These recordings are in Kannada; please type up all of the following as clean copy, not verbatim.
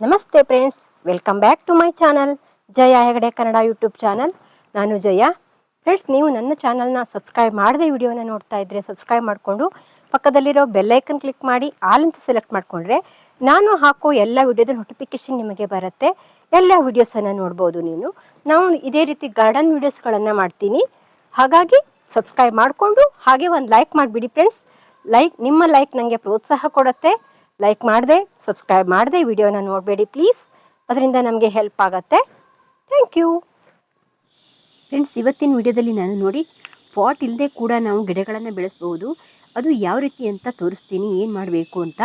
ನಮಸ್ತೆ friends, welcome back to my channel Jaya Hegde Kannada YouTube channel. ನಾನು ಜಯ. ಫ್ರೆಂಡ್ಸ್, ನೀವು ನನ್ನ ಚಾನಲ್ನ ಸಬ್ಸ್ಕ್ರೈಬ್ ಮಾಡದೆ ವಿಡಿಯೋನ ನೋಡ್ತಾ ಇದ್ರೆ ಸಬ್ಸ್ಕ್ರೈಬ್ ಮಾಡಿಕೊಂಡು ಪಕ್ಕದಲ್ಲಿರೋ ಬೆಲ್ಲೈಕನ್ ಕ್ಲಿಕ್ ಮಾಡಿ ಆಲ್ ಅಂತ ಸೆಲೆಕ್ಟ್ ಮಾಡಿಕೊಂಡ್ರೆ ನಾನು ಹಾಕೋ ಎಲ್ಲ ವಿಡಿಯೋದ ನೋಟಿಫಿಕೇಶನ್ ನಿಮಗೆ ಬರುತ್ತೆ. ಎಲ್ಲ ವಿಡಿಯೋಸನ್ನು ನೋಡ್ಬೋದು. ನಾವು ಇದೇ ರೀತಿ ಗಾರ್ಡನ್ ವಿಡಿಯೋಸ್ಗಳನ್ನು ಮಾಡ್ತೀನಿ. ಹಾಗಾಗಿ ಸಬ್ಸ್ಕ್ರೈಬ್ ಮಾಡಿಕೊಂಡು ಹಾಗೆ ಒಂದು ಲೈಕ್ ಮಾಡಿಬಿಡಿ ಫ್ರೆಂಡ್ಸ್. ನಿಮ್ಮ ಲೈಕ್ ನನಗೆ ಪ್ರೋತ್ಸಾಹ ಕೊಡುತ್ತೆ. ಲೈಕ್ ಮಾಡದೆ ಸಬ್ಸ್ಕ್ರೈಬ್ ಮಾಡದೆ ವಿಡಿಯೋನ ನೋಡಬೇಡಿ ಪ್ಲೀಸ್. ಅದರಿಂದ ನಮಗೆ ಹೆಲ್ಪ್ ಆಗುತ್ತೆ. Thank you friends. ಇವತ್ತಿನ ವಿಡಿಯೋದಲ್ಲಿ ನಾನು ನೋಡಿ ಪಾಟ್ ಇಲ್ಲದೆ ಕೂಡ ನಾವು ಗಿಡಗಳನ್ನು ಬೆಳೆಸಬಹುದು. ಅದು ಯಾವ ರೀತಿ ಅಂತ ತೋರಿಸ್ತೀನಿ, ಏನು ಮಾಡಬೇಕು ಅಂತ.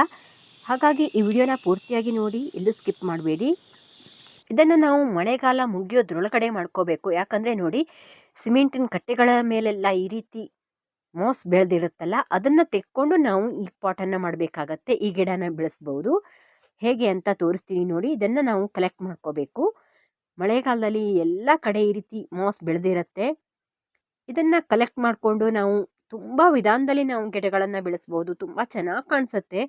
ಹಾಗಾಗಿ ಈ ವಿಡಿಯೋನ ಪೂರ್ತಿಯಾಗಿ ನೋಡಿ, ಎಲ್ಲೂ ಸ್ಕಿಪ್ ಮಾಡಬೇಡಿ. ಇದನ್ನು ನಾವು ಮಳೆಗಾಲ ಮುಗಿಯೋದ್ರೊಳಗಡೆ ಮಾಡ್ಕೋಬೇಕು. ಯಾಕಂದರೆ ನೋಡಿ, ಸಿಮೆಂಟಿನ ಕಟ್ಟೆಗಳ ಮೇಲೆಲ್ಲ ಈ ರೀತಿ ಮಾಸ್ ಬೆಳೆದಿರುತ್ತಲ್ಲ, ಅದನ್ನು ತೆಕ್ಕೊಂಡು ನಾವು ಈ ಪಾಟನ್ನು ಮಾಡಬೇಕಾಗತ್ತೆ. ಈ ಗಿಡನ ಬೆಳೆಸ್ಬೋದು. ಹೇಗೆ ಅಂತ ತೋರಿಸ್ತೀನಿ ನೋಡಿ. ಇದನ್ನು ನಾವು ಕಲೆಕ್ಟ್ ಮಾಡ್ಕೋಬೇಕು. ಮಳೆಗಾಲದಲ್ಲಿ ಎಲ್ಲ ಕಡೆ ಈ ರೀತಿ ಮಾಸ್ ಬೆಳೆದಿರುತ್ತೆ. ಇದನ್ನು ಕಲೆಕ್ಟ್ ಮಾಡಿಕೊಂಡು ನಾವು ತುಂಬ ವಿಧಾನದಲ್ಲಿ ನಾವು ಗಿಡಗಳನ್ನು ಬೆಳೆಸ್ಬೋದು. ತುಂಬ ಚೆನ್ನಾಗಿ ಕಾಣಿಸುತ್ತೆ.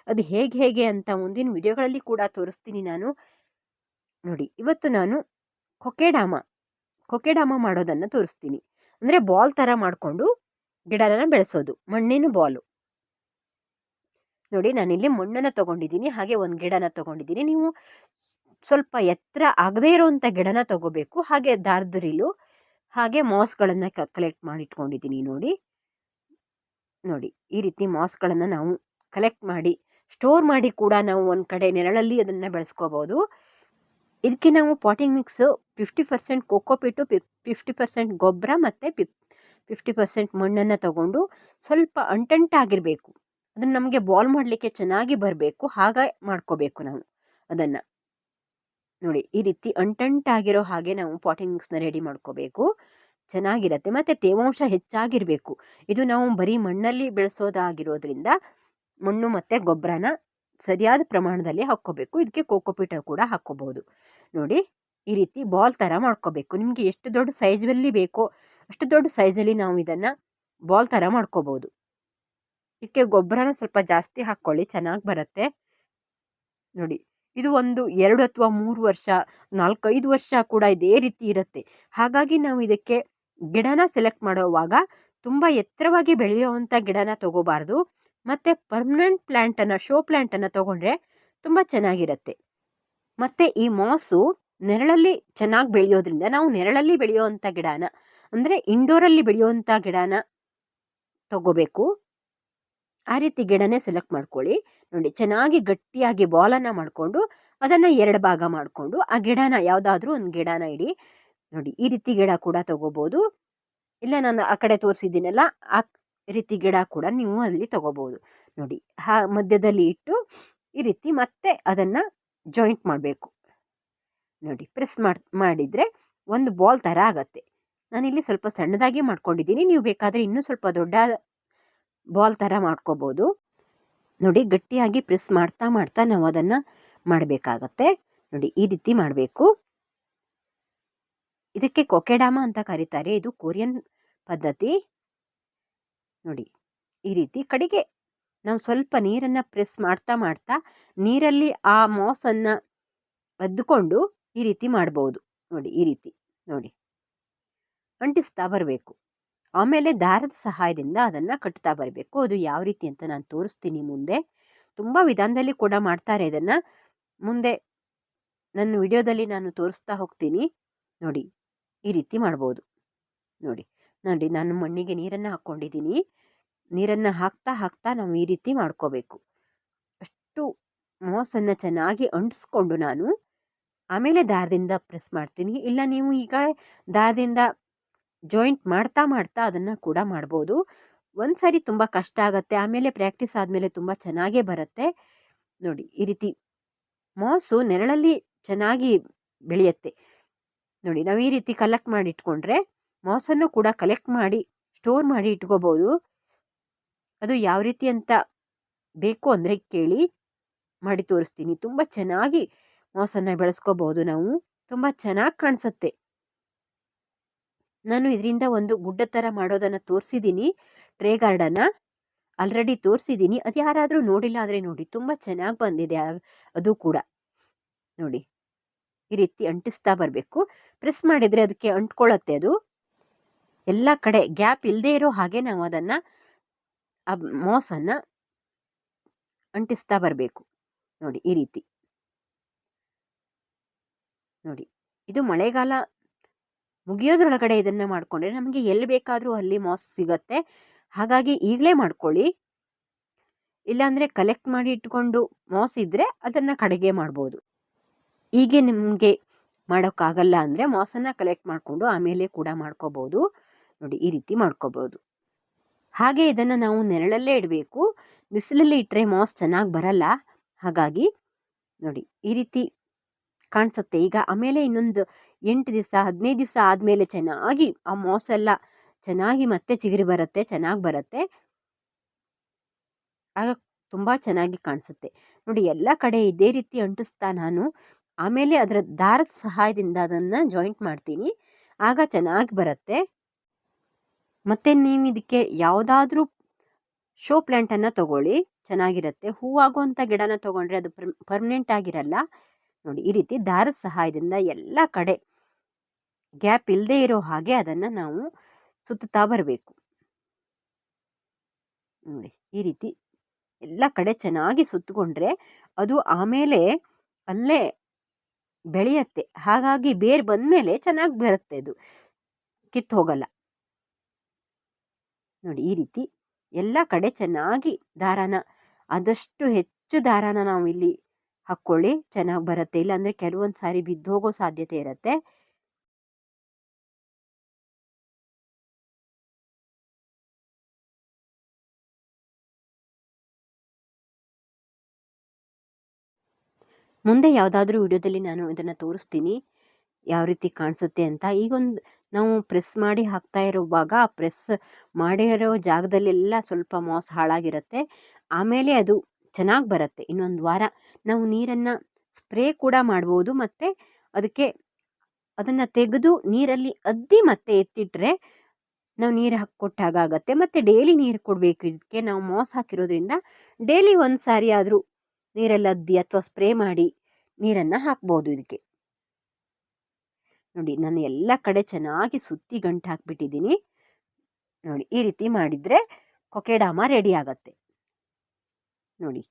ಅದು ಹೇಗೆ ಅಂತ ಮುಂದಿನ ವಿಡಿಯೋಗಳಲ್ಲಿ ಕೂಡ ತೋರಿಸ್ತೀನಿ ನಾನು. ನೋಡಿ, ಇವತ್ತು ನಾನು ಕೊಕೆಡಾಮ ಮಾಡೋದನ್ನು ತೋರಿಸ್ತೀನಿ. ಅಂದರೆ ಬಾಲ್ ಥರ ಮಾಡಿಕೊಂಡು ಗಿಡನ ಬೆಳೆಸೋದು, ಮಣ್ಣಿನ ಬಾಲು. ನೋಡಿ, ನಾನಿಲ್ಲಿ ಮಣ್ಣನ್ನು ತಗೊಂಡಿದ್ದೀನಿ, ಹಾಗೆ ಒಂದು ಗಿಡನ ತಗೊಂಡಿದ್ದೀನಿ. ನೀವು ಸ್ವಲ್ಪ ಎತ್ತರ ಆಗದೇ ಇರೋವಂಥ ಗಿಡನ ತಗೋಬೇಕು. ಹಾಗೆ ದಾರದರಿಲು, ಹಾಗೆ ಮಾಸ್ಗಳನ್ನು ಕಲೆಕ್ಟ್ ಮಾಡಿ ಇಟ್ಕೊಂಡಿದ್ದೀನಿ. ನೋಡಿ, ಈ ರೀತಿ ಮಾಸ್ಗಳನ್ನು ನಾವು ಕಲೆಕ್ಟ್ ಮಾಡಿ ಸ್ಟೋರ್ ಮಾಡಿ ಕೂಡ ನಾವು ಒಂದು ಕಡೆ ನೆರಳಲ್ಲಿ ಅದನ್ನು ಬೆಳೆಸ್ಕೋಬೋದು. ಇದಕ್ಕೆ ನಾವು ಪಾಟಿಂಗ್ ಮಿಕ್ಸ್ 50% ಕೋಕೋಪಿಟ್ಟು, 50% ಗೊಬ್ಬರ ಮತ್ತು 50% ಮಣ್ಣನ್ನು ತಗೊಂಡು ಸ್ವಲ್ಪ ಅಂಟಂಟಾಗಿರಬೇಕು. ಅದನ್ನು ನಮಗೆ ಬಾಲ್ ಮಾಡಲಿಕ್ಕೆ ಚೆನ್ನಾಗಿ ಬರಬೇಕು. ಹಾಗೆ ಮಾಡ್ಕೋಬೇಕು ನಾವು ಅದನ್ನು. ನೋಡಿ, ಈ ರೀತಿ ಅಂಟಂಟಾಗಿರೋ ಹಾಗೆ ನಾವು ಪಾಟಿಂಗ್ ಮಿಕ್ಸ್ನ ರೆಡಿ ಮಾಡ್ಕೋಬೇಕು. ಚೆನ್ನಾಗಿರುತ್ತೆ. ಮತ್ತು ತೇವಾಂಶ ಹೆಚ್ಚಾಗಿರಬೇಕು. ಇದು ನಾವು ಬರೀ ಮಣ್ಣಲ್ಲಿ ಬೆಳೆಸೋದಾಗಿರೋದ್ರಿಂದ ಮಣ್ಣು ಮತ್ತು ಗೊಬ್ಬರನ ಸರಿಯಾದ ಪ್ರಮಾಣದಲ್ಲಿ ಹಾಕ್ಕೋಬೇಕು. ಇದಕ್ಕೆ ಕೋಕೋಪಿಟ ಕೂಡ ಹಾಕ್ಕೋಬಹುದು. ನೋಡಿ, ಈ ರೀತಿ ಬಾಲ್ ಥರ ಮಾಡ್ಕೋಬೇಕು. ನಿಮಗೆ ಎಷ್ಟು ದೊಡ್ಡ ಸೈಜಲ್ಲಿ ಬೇಕೋ ಅಷ್ಟು ದೊಡ್ಡ ಸೈಜಲ್ಲಿ ನಾವು ಇದನ್ನು ಬಾಲ್ ಥರ ಮಾಡ್ಕೋಬೋದು. ಇದಕ್ಕೆ ಗೊಬ್ಬರನ ಸ್ವಲ್ಪ ಜಾಸ್ತಿ ಹಾಕ್ಕೊಳ್ಳಿ, ಚೆನ್ನಾಗಿ ಬರುತ್ತೆ. ನೋಡಿ, ಇದು ಒಂದು 2 ಅಥವಾ 3 ವರ್ಷ, 4-5 ವರ್ಷ ಕೂಡ ಇದೇ ರೀತಿ ಇರುತ್ತೆ. ಹಾಗಾಗಿ ನಾವು ಇದಕ್ಕೆ ಗಿಡನ ಸೆಲೆಕ್ಟ್ ಮಾಡುವಾಗ ತುಂಬ ಎತ್ತರವಾಗಿ ಬೆಳೆಯುವಂಥ ಗಿಡನ ತಗೋಬಾರ್ದು. ಮತ್ತು ಪರ್ಮನೆಂಟ್ ಪ್ಲ್ಯಾಂಟನ್ನು, ಶೋ ಪ್ಲ್ಯಾಂಟನ್ನು ತಗೊಂಡ್ರೆ ತುಂಬ ಚೆನ್ನಾಗಿರುತ್ತೆ. ಮತ್ತು ಈ ಮಾಸು ನೆರಳಲ್ಲಿ ಚೆನ್ನಾಗಿ ಬೆಳೆಯೋದ್ರಿಂದ ನಾವು ನೆರಳಲ್ಲಿ ಬೆಳೆಯುವಂಥ ಗಿಡನ, ಅಂದರೆ ಇಂಡೋರಲ್ಲಿ ಬೆಳೆಯುವಂಥ ಗಿಡನ ತಗೋಬೇಕು. ಆ ರೀತಿ ಗಿಡನೇ ಸೆಲೆಕ್ಟ್ ಮಾಡ್ಕೊಳ್ಳಿ. ನೋಡಿ, ಚೆನ್ನಾಗಿ ಗಟ್ಟಿಯಾಗಿ ಬಾಲನ್ನು ಮಾಡಿಕೊಂಡು ಅದನ್ನು 2 ಭಾಗ ಮಾಡಿಕೊಂಡು ಆ ಗಿಡನ, ಯಾವುದಾದ್ರೂ ಒಂದು ಗಿಡನ ಇಡಿ. ನೋಡಿ, ಈ ರೀತಿ ಗಿಡ ಕೂಡ ತಗೋಬೋದು. ಇಲ್ಲ, ನಾನು ಆ ಕಡೆ ತೋರಿಸಿದ್ದೀನಲ್ಲ, ಆ ರೀತಿ ಗಿಡ ಕೂಡ ನೀವು ಅಲ್ಲಿ ತಗೋಬೋದು. ನೋಡಿ, ಮಧ್ಯದಲ್ಲಿ ಇಟ್ಟು ಈ ರೀತಿ ಮತ್ತೆ ಅದನ್ನು ಜಾಯಿಂಟ್ ಮಾಡಬೇಕು. ನೋಡಿ, ಪ್ರೆಸ್ ಮಾಡಿದರೆ ಒಂದು ಬಾಲ್ ಥರ ಆಗತ್ತೆ. ನಾನಿಲ್ಲಿ ಸ್ವಲ್ಪ ಸಣ್ಣದಾಗಿ ಮಾಡ್ಕೊಂಡಿದ್ದೀನಿ. ನೀವು ಬೇಕಾದರೆ ಇನ್ನೂ ಸ್ವಲ್ಪ ದೊಡ್ಡ ಬಾಲ್ ಥರ ಮಾಡ್ಕೋಬೋದು. ನೋಡಿ, ಗಟ್ಟಿಯಾಗಿ ಪ್ರೆಸ್ ಮಾಡ್ತಾ ನಾವು ಅದನ್ನು ಮಾಡಬೇಕಾಗತ್ತೆ. ನೋಡಿ, ಈ ರೀತಿ ಮಾಡಬೇಕು. ಇದಕ್ಕೆ ಕೊಕೆಡಾಮ ಅಂತ ಕರೀತಾರೆ. ಇದು ಕೊರಿಯನ್ ಪದ್ಧತಿ. ನೋಡಿ, ಈ ರೀತಿ ಕಡೆಗೆ ನಾವು ಸ್ವಲ್ಪ ನೀರನ್ನು ಪ್ರೆಸ್ ಮಾಡ್ತಾ ನೀರಲ್ಲಿ ಆ ಮಾಸನ್ನು ಅದ್ದುಕೊಂಡು ಈ ರೀತಿ ಮಾಡ್ಬೋದು. ನೋಡಿ, ಈ ರೀತಿ ನೋಡಿ ಅಂಟಿಸ್ತಾ ಬರಬೇಕು. ಆಮೇಲೆ ದಾರದ ಸಹಾಯದಿಂದ ಅದನ್ನು ಕಟ್ತಾ ಬರಬೇಕು. ಅದು ಯಾವ ರೀತಿ ಅಂತ ನಾನು ತೋರಿಸ್ತೀನಿ ಮುಂದೆ. ತುಂಬ ವಿಧಾನದಲ್ಲಿ ಕೂಡ ಮಾಡ್ತಾರೆ ಇದನ್ನು. ಮುಂದೆ ನನ್ನ ವಿಡಿಯೋದಲ್ಲಿ ನಾನು ತೋರಿಸ್ತಾ ಹೋಗ್ತೀನಿ. ನೋಡಿ, ಈ ರೀತಿ ಮಾಡ್ಬೋದು. ನೋಡಿ, ನಾನು ಮಣ್ಣಿಗೆ ನೀರನ್ನು ಹಾಕ್ಕೊಂಡಿದ್ದೀನಿ. ನೀರನ್ನು ಹಾಕ್ತಾ ನಾವು ಈ ರೀತಿ ಮಾಡ್ಕೋಬೇಕು. ಅಷ್ಟು ಮಾಸನ್ನು ಚೆನ್ನಾಗಿ ಅಂಟಿಸ್ಕೊಂಡು ನಾನು ಆಮೇಲೆ ದಾರದಿಂದ ಪ್ರೆಸ್ ಮಾಡ್ತೀನಿ. ಇಲ್ಲ, ನೀವು ಈಗ ದಾರದಿಂದ ಜಾಯಿಂಟ್ ಮಾಡ್ತಾ ಅದನ್ನು ಕೂಡ ಮಾಡ್ಬೋದು. ಒಂದು ಸಾರಿ ತುಂಬ ಕಷ್ಟ ಆಗುತ್ತೆ, ಆಮೇಲೆ ಪ್ರಾಕ್ಟೀಸ್ ಆದಮೇಲೆ ತುಂಬ ಚೆನ್ನಾಗೇ ಬರುತ್ತೆ. ನೋಡಿ, ಈ ರೀತಿ ಮಾಸು ನೆರಳಲ್ಲಿ ಚೆನ್ನಾಗಿ ಬೆಳೆಯುತ್ತೆ. ನೋಡಿ, ನಾವು ಈ ರೀತಿ ಕಲೆಕ್ಟ್ ಮಾಡಿ ಇಟ್ಕೊಂಡ್ರೆ ಮಾಸನ್ನು ಕೂಡ ಕಲೆಕ್ಟ್ ಮಾಡಿ ಸ್ಟೋರ್ ಮಾಡಿ ಇಟ್ಕೋಬೋದು. ಅದು ಯಾವ ರೀತಿ ಅಂತ ಬೇಕು ಅಂದರೆ ಕೇಳಿ, ಮಾಡಿ ತೋರಿಸ್ತೀನಿ. ತುಂಬ ಚೆನ್ನಾಗಿ ಮಾಸನ್ನು ಬೆಳೆಸ್ಕೋಬಹುದು ನಾವು. ತುಂಬ ಚೆನ್ನಾಗಿ ಕಾಣಿಸುತ್ತೆ. ನಾನು ಇದರಿಂದ ಒಂದು ಗುಡ್ಡ ಥರ ಮಾಡೋದನ್ನು ತೋರಿಸಿದ್ದೀನಿ. ಟ್ರೇ ಗಾರ್ಡನ್ನ ಆಲ್ರೆಡಿ ತೋರಿಸಿದ್ದೀನಿ. ಅದು ಯಾರಾದರೂ ನೋಡಿಲ್ಲ ಆದರೆ ನೋಡಿ, ತುಂಬ ಚೆನ್ನಾಗಿ ಬಂದಿದೆ ಅದು ಕೂಡ. ನೋಡಿ ಈ ರೀತಿ ಅಂಟಿಸ್ತಾ ಬರಬೇಕು. ಪ್ರೆಸ್ ಮಾಡಿದರೆ ಅದಕ್ಕೆ ಅಂಟ್ಕೊಳ್ಳುತ್ತೆ. ಅದು ಎಲ್ಲ ಕಡೆ ಗ್ಯಾಪ್ ಇಲ್ಲದೆ ಇರೋ ಹಾಗೆ ನಾವು ಅದನ್ನು ಆ ಮಾಸನ್ನು ಅಂಟಿಸ್ತಾ ಬರಬೇಕು. ನೋಡಿ ಈ ರೀತಿ. ನೋಡಿ ಇದು ಮಳೆಗಾಲ ಮುಗಿಯೋದ್ರೊಳಗಡೆ ಇದನ್ನು ಮಾಡಿಕೊಂಡ್ರೆ ನಮಗೆ ಎಲ್ಲಿ ಬೇಕಾದರೂ ಅಲ್ಲಿ ಮಾಸ್ ಸಿಗತ್ತೆ. ಹಾಗಾಗಿ ಈಗಲೇ ಮಾಡ್ಕೊಳ್ಳಿ. ಇಲ್ಲಾಂದರೆ ಕಲೆಕ್ಟ್ ಮಾಡಿ ಇಟ್ಕೊಂಡು ಮಾಸ್ ಇದ್ದರೆ ಅದನ್ನು ಕಡೆಗೆ ಮಾಡ್ಬೋದು. ಹೀಗೆ ನಿಮಗೆ ಮಾಡೋಕ್ಕಾಗಲ್ಲ ಅಂದರೆ ಮಾಸನ್ನು ಕಲೆಕ್ಟ್ ಮಾಡಿಕೊಂಡು ಆಮೇಲೆ ಕೂಡ ಮಾಡ್ಕೋಬೋದು. ನೋಡಿ ಈ ರೀತಿ ಮಾಡ್ಕೋಬೋದು. ಹಾಗೆ ಇದನ್ನು ನಾವು ನೆರಳಲ್ಲೇ ಇಡಬೇಕು. ಬಿಸಿಲಲ್ಲಿ ಇಟ್ಟರೆ ಮಾಸ್ ಚೆನ್ನಾಗಿ ಬರಲ್ಲ. ಹಾಗಾಗಿ ನೋಡಿ ಈ ರೀತಿ ಕಾಣಿಸುತ್ತೆ. ಈಗ ಆಮೇಲೆ ಇನ್ನೊಂದು 8 ದಿವಸ 15 ದಿವಸ ಆದಮೇಲೆ ಚೆನ್ನಾಗಿ ಆ ಮಾಸ್ ಎಲ್ಲ ಚೆನ್ನಾಗಿ ಮತ್ತೆ ಚಿಗುರಿ ಬರುತ್ತೆ, ಚೆನ್ನಾಗಿ ಬರುತ್ತೆ. ಆಗ ತುಂಬ ಚೆನ್ನಾಗಿ ಕಾಣಿಸುತ್ತೆ. ನೋಡಿ ಎಲ್ಲ ಕಡೆ ಇದೇ ರೀತಿ ಅಂಟಿಸ್ತಾ ನಾನು ಆಮೇಲೆ ಅದರ ದಾರದ ಸಹಾಯದಿಂದ ಅದನ್ನು ಜಾಯಿಂಟ್ ಮಾಡ್ತೀನಿ. ಆಗ ಚೆನ್ನಾಗಿ ಬರುತ್ತೆ. ಮತ್ತು ನೀವು ಇದಕ್ಕೆ ಯಾವುದಾದ್ರೂ ಶೋ ಪ್ಲ್ಯಾಂಟನ್ನು ತಗೊಳ್ಳಿ, ಚೆನ್ನಾಗಿರುತ್ತೆ. ಹೂವಾಗುವಂಥ ಗಿಡನ ತೊಗೊಂಡ್ರೆ ಅದು ಪರ್ಮನೆಂಟ್ ಆಗಿರಲ್ಲ. ನೋಡಿ ಈ ರೀತಿ ದಾರದ ಸಹಾಯದಿಂದ ಎಲ್ಲ ಕಡೆ ಗ್ಯಾಪ್ ಇಲ್ಲದೆ ಇರೋ ಹಾಗೆ ಅದನ್ನು ನಾವು ಸುತ್ತುತ್ತಾ ಬರಬೇಕು. ನೋಡಿ ಈ ರೀತಿ ಎಲ್ಲ ಕಡೆ ಚೆನ್ನಾಗಿ ಸುತ್ತಕೊಂಡ್ರೆ ಅದು ಆಮೇಲೆ ಅಲ್ಲೇ ಬೆಳೆಯತ್ತೆ. ಹಾಗಾಗಿ ಬೇರು ಬಂದಮೇಲೆ ಚೆನ್ನಾಗಿ ಬರುತ್ತೆ, ಅದು ಕಿತ್ತು ಹೋಗಲ್ಲ. ನೋಡಿ ಈ ರೀತಿ ಎಲ್ಲ ಕಡೆ ಚೆನ್ನಾಗಿ ದಾರಾನ ಆದಷ್ಟು ಹೆಚ್ಚು ದಾರಾನ ನಾವು ಇಲ್ಲಿ ಹಾಕ್ಕೊಳ್ಳಿ, ಚೆನ್ನಾಗಿ ಬರುತ್ತೆ. ಇಲ್ಲಾಂದರೆ ಕೆಲವೊಂದು ಸಾರಿ ಬಿದ್ದೋಗೋ ಸಾಧ್ಯತೆ ಇರುತ್ತೆ. ಮುಂದೆ ಯಾವುದಾದ್ರೂ ವಿಡಿಯೋದಲ್ಲಿ ನಾನು ಇದನ್ನು ತೋರಿಸ್ತೀನಿ ಯಾವ ರೀತಿ ಕಾಣಿಸುತ್ತೆ ಅಂತ. ಈಗೊಂದು ನಾವು ಪ್ರೆಸ್ ಮಾಡಿ ಹಾಕ್ತಾ ಇರುವಾಗ ಆ ಪ್ರೆಸ್ ಮಾಡಿರೋ ಜಾಗದಲ್ಲೆಲ್ಲ ಸ್ವಲ್ಪ ಮಾಸ್ ಹಾಳಾಗಿರುತ್ತೆ. ಆಮೇಲೆ ಅದು ಚೆನ್ನಾಗಿ ಬರುತ್ತೆ. ಇನ್ನೊಂದು ವಾರ ನಾವು ನೀರನ್ನು ಸ್ಪ್ರೇ ಕೂಡ ಮಾಡ್ಬೋದು. ಮತ್ತು ಅದಕ್ಕೆ ಅದನ್ನು ತೆಗೆದು ನೀರಲ್ಲಿ ಅದ್ದಿ ಮತ್ತೆ ಎತ್ತಿಟ್ರೆ ನಾವು ನೀರು ಕೊಟ್ಟಾಗತ್ತೆ. ಮತ್ತು ಡೈಲಿ ನೀರು ಕೊಡಬೇಕು. ಇದಕ್ಕೆ ನಾವು ಮಾಸ್ ಹಾಕಿರೋದ್ರಿಂದ ಡೈಲಿ ಒಂದು ಸಾರಿ ಆದರೂ ನೀರಲ್ಲಿ ಅದ್ದಿ ಅಥವಾ ಸ್ಪ್ರೇ ಮಾಡಿ ನೀರನ್ನು ಹಾಕ್ಬೋದು ಇದಕ್ಕೆ. ನೋಡಿ ನಾನು ಎಲ್ಲ ಕಡೆ ಚೆನ್ನಾಗಿ ಸುತ್ತಿ ಗಂಟು ಹಾಕಿಬಿಟ್ಟಿದ್ದೀನಿ. ನೋಡಿ ಈ ರೀತಿ ಮಾಡಿದರೆ ಕೊಕೆಡಾಮ ರೆಡಿ ಆಗತ್ತೆ. ನೋಡಿ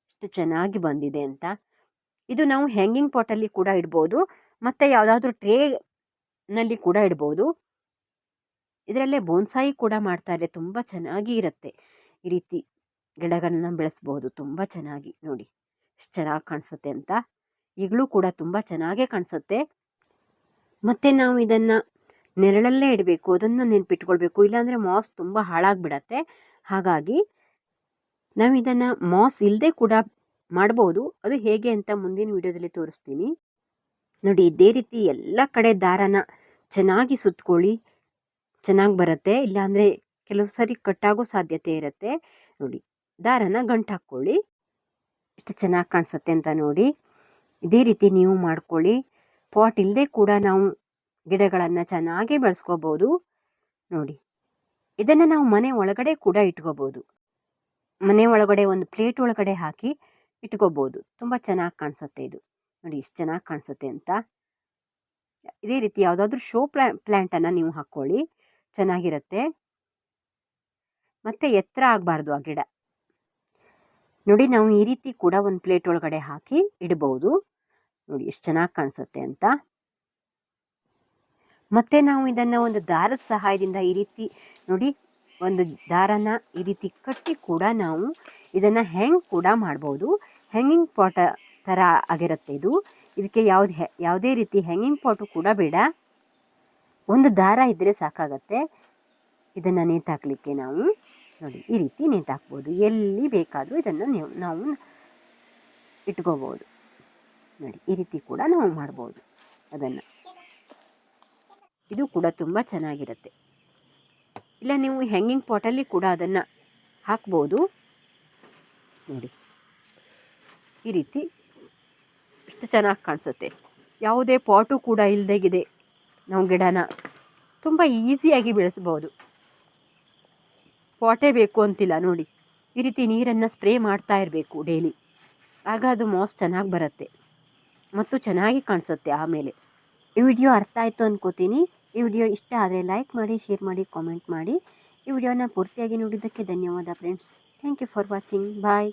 ಎಷ್ಟು ಚೆನ್ನಾಗಿ ಬಂದಿದೆ ಅಂತ. ಇದು ನಾವು ಹ್ಯಾಂಗಿಂಗ್ ಪಾಟಲ್ಲಿ ಕೂಡ ಇಡ್ಬೋದು, ಮತ್ತು ಯಾವುದಾದ್ರೂ ಟ್ರೇನಲ್ಲಿ ಕೂಡ ಇಡ್ಬೋದು. ಇದರಲ್ಲೇ ಬೋನ್ಸಾಯಿ ಕೂಡ ಮಾಡ್ತಾರೆ, ತುಂಬ ಚೆನ್ನಾಗಿ ಇರುತ್ತೆ. ಈ ರೀತಿ ಗಿಡಗಳನ್ನ ಬೆಳೆಸ್ಬೋದು ತುಂಬ ಚೆನ್ನಾಗಿ. ನೋಡಿ ಎಷ್ಟು ಚೆನ್ನಾಗಿ ಕಾಣಿಸುತ್ತೆ ಅಂತ. ಈಗಲೂ ಕೂಡ ತುಂಬ ಚೆನ್ನಾಗೇ ಕಾಣಿಸುತ್ತೆ. ಮತ್ತು ನಾವು ಇದನ್ನು ನೆರಳಲ್ಲೇ ಇಡಬೇಕು, ಅದನ್ನು ನೆನಪಿಟ್ಕೊಳ್ಬೇಕು. ಇಲ್ಲಾಂದರೆ ಮಾಸ್ ತುಂಬ ಹಾಳಾಗಿಬಿಡತ್ತೆ. ಹಾಗಾಗಿ ನಾವು ಇದನ್ನು ಮಾಸ್ ಇಲ್ಲದೆ ಕೂಡ ಮಾಡ್ಬೋದು. ಅದು ಹೇಗೆ ಅಂತ ಮುಂದಿನ ವಿಡಿಯೋದಲ್ಲಿ ತೋರಿಸ್ತೀನಿ. ನೋಡಿ ಇದೇ ರೀತಿ ಎಲ್ಲ ಕಡೆ ದಾರಾನ ಚೆನ್ನಾಗಿ ಸುತ್ಕೊಳ್ಳಿ, ಚೆನ್ನಾಗಿ ಬರುತ್ತೆ. ಇಲ್ಲಾಂದರೆ ಕೆಲವು ಸರಿ ಕಟ್ಟಾಗೋ ಸಾಧ್ಯತೆ ಇರುತ್ತೆ. ನೋಡಿ ದಾರಾನ ಗಂಟು ಹಾಕ್ಕೊಳ್ಳಿ, ಎಷ್ಟು ಚೆನ್ನಾಗಿ ಕಾಣಿಸುತ್ತೆ ಅಂತ ನೋಡಿ. ಇದೇ ರೀತಿ ನೀವು ಮಾಡ್ಕೊಳ್ಳಿ. ಪಾಟ್ ಇಲ್ಲದೆ ಕೂಡ ನಾವು ಗಿಡಗಳನ್ನು ಚೆನ್ನಾಗಿ ಬೆಳೆಸ್ಕೋಬೋದು. ನೋಡಿ ಇದನ್ನು ನಾವು ಮನೆ ಒಳಗಡೆ ಕೂಡ ಇಟ್ಕೋಬೋದು. ಮನೆ ಒಳಗಡೆ ಒಂದು ಪ್ಲೇಟ್ ಒಳಗಡೆ ಹಾಕಿ ಇಟ್ಕೋಬೋದು. ತುಂಬ ಚೆನ್ನಾಗಿ ಕಾಣಿಸುತ್ತೆ ಇದು. ನೋಡಿ ಎಷ್ಟು ಚೆನ್ನಾಗಿ ಕಾಣಿಸುತ್ತೆ ಅಂತ. ಇದೇ ರೀತಿ ಯಾವುದಾದ್ರೂ ಶೋ ಪ್ಲ್ಯಾಂಟನ್ನು ನೀವು ಹಾಕ್ಕೊಳ್ಳಿ, ಚೆನ್ನಾಗಿರುತ್ತೆ. ಮತ್ತು ಎತ್ತರ ಆಗಬಾರ್ದು ಆ ಗಿಡ. ನೋಡಿ ನಾವು ಈ ರೀತಿ ಕೂಡ ಒಂದು ಪ್ಲೇಟ್ ಒಳಗಡೆ ಹಾಕಿ ಇಡ್ಬೋದು. ನೋಡಿ ಎಷ್ಟು ಚೆನ್ನಾಗಿ ಕಾಣಿಸುತ್ತೆ ಅಂತ. ಮತ್ತು ನಾವು ಇದನ್ನು ಒಂದು ದಾರದ ಸಹಾಯದಿಂದ ಈ ರೀತಿ ನೋಡಿ ಒಂದು ದಾರನ ಈ ರೀತಿ ಕಟ್ಟಿ ಕೂಡ ನಾವು ಇದನ್ನು ಹ್ಯಾಂಗ್ ಕೂಡ ಮಾಡ್ಬೋದು. ಹ್ಯಾಂಗಿಂಗ್ ಪಾಟ್ ಥರ ಆಗಿರುತ್ತೆ ಇದು. ಇದಕ್ಕೆ ಯಾವುದೇ ರೀತಿ ಹ್ಯಾಂಗಿಂಗ್ ಪಾಟು ಕೂಡ ಬೇಡ, ಒಂದು ದಾರ ಇದ್ದರೆ ಸಾಕಾಗತ್ತೆ ಇದನ್ನು ನೇತಾಕಲಿಕ್ಕೆ. ನಾವು ನೋಡಿ ಈ ರೀತಿ ನೇತಾಕ್ಬೋದು, ಎಲ್ಲಿ ಬೇಕಾದರೂ ಇದನ್ನು ನಾವು ಇಟ್ಕೋಬೋದು. ನೋಡಿ ಈ ರೀತಿ ಕೂಡ ನಾವು ಮಾಡ್ಬೋದು ಅದನ್ನು. ಇದು ಕೂಡ ತುಂಬ ಚೆನ್ನಾಗಿರುತ್ತೆ. ಇಲ್ಲ ನೀವು ಹ್ಯಾಂಗಿಂಗ್ ಪಾಟಲ್ಲಿ ಕೂಡ ಅದನ್ನು ಹಾಕ್ಬೋದು. ನೋಡಿ ಈ ರೀತಿ ಎಷ್ಟು ಚೆನ್ನಾಗಿ ಕಾಣಿಸುತ್ತೆ. ಯಾವುದೇ ಪಾಟು ಕೂಡ ಇಲ್ಲದೇಗಿದೆ ನಾವು ಗಿಡನ ತುಂಬ ಈಸಿಯಾಗಿ ಬೆಳೆಸ್ಬೋದು. ಪಾಟೇ ಬೇಕು ಅಂತಿಲ್ಲ. ನೋಡಿ ಈ ರೀತಿ ನೀರನ್ನು ಸ್ಪ್ರೇ ಮಾಡ್ತಾ ಇರಬೇಕು ಡೈಲಿ, ಆಗ ಅದು ಮಾಸ್ ಚೆನ್ನಾಗಿ ಬರುತ್ತೆ. ಮತ್ತು ಚೆನ್ನಾಗಿ ಕಾಣಿಸುತ್ತೆ ಆಮೇಲೆ. ಈ ವಿಡಿಯೋ ಅರ್ಥ ಆಯಿತು ಅಂದ್ಕೋತೀನಿ. ಈ ವಿಡಿಯೋ ಇಷ್ಟ ಆದರೆ ಲೈಕ್ ಮಾಡಿ, ಶೇರ್ ಮಾಡಿ, ಕಾಮೆಂಟ್ ಮಾಡಿ. ಈ ವಿಡಿಯೋನ ಪೂರ್ತಿಯಾಗಿ ನೋಡಿದ್ದಕ್ಕೆ ಧನ್ಯವಾದ friends. Thank you for watching. Bye.